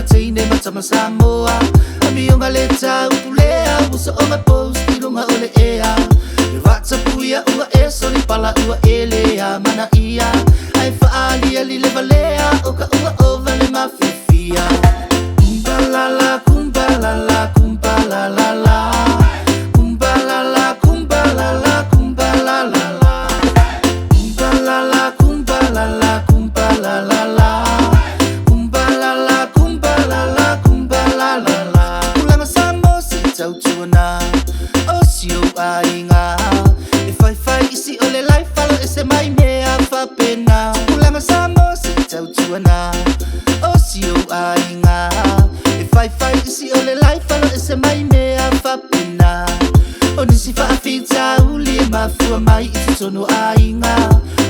teine matama Samoa Amionga leta upulea Usa o post ilunga ole ea WhatsApp uia ua e soli pala ua elea Mana ia ai faalia li levalea Oka ua ova le mafifia Kumbalala, kumbalala, kumbalala Kumbalala, kumbalala, kumbalala Kumbalala, kumbalala, kumbalala Kumbalala, kumbalala, kumbalala Kulanga samo si tau tuana Osio ainga Fai isi ole lai falo ese mai mea fa pena Kulanga samo si tau tuana Osio ainga Fai isi ole lai falo ese mai mea fa pena Onisi fa afita uli mafua mai isi tono ainga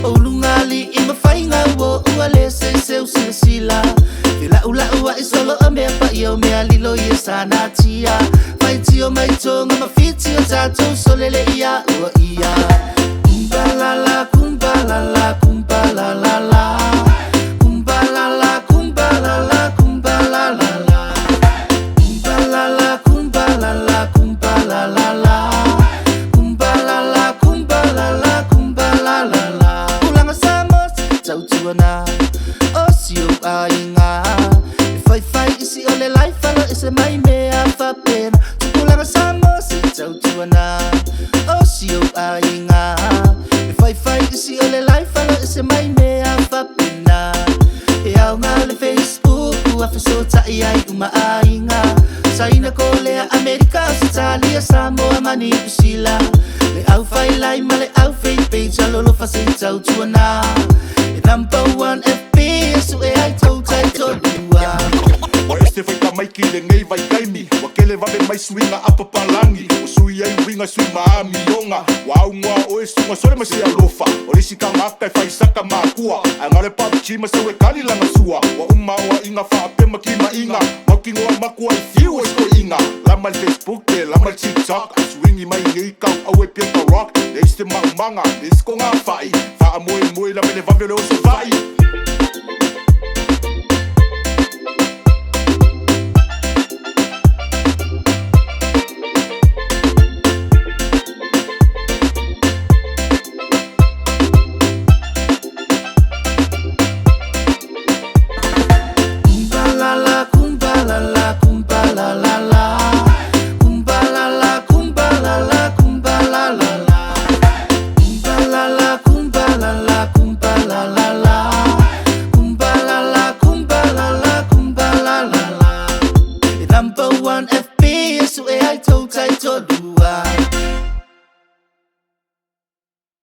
Olungali ima fainga wo uale se seu sila Vila ula ua isolo o mea pa ia o mea lilo ia sana tia Mai tio mai tonga mafiti o tato solele ia ua ia Kumbalala, kumbalala, kumbalala Kumbalala, kumbalala, kumbalala Kumbalala, kumbalala, kumbalala Kumbalala, kumbalala, kumbalala Kulanga samo si tau tuana Osio ainga Fai isi ole lai falo ese mai mea fa pena Kulanga samo si tau tuana Osio ainga Fai isi ole lai falo ese mai mea fa pena E au ngā le Facebook Ua feso tai ai uma ainga Saina ko lea Amerika Australia Samoa mani usila Le au fai lai ma le au fake page Alolo fa se tau tuana E number one FB Su e ai tau tai tolua Wa este fai ka mai ki le ngei vai kaimi Wa kele vabe mai suinga apa palangi O sui ai winga sui maami yonga Wa au ngua o e sunga sore ma se alofa O risi ka ngaka e fai saka makua A ngare papichi ma se we kali langa sua Wa uma wa inga fa ape ma ki ma inga Ma ki ngoa makua i fiu e sko inga Lama le Facebook te lama le TikTok A suingi mai ngei kau au e pia ka rock Le este ma umanga Le isko ngā fai Fa a moe moe la mele vabe le o se vai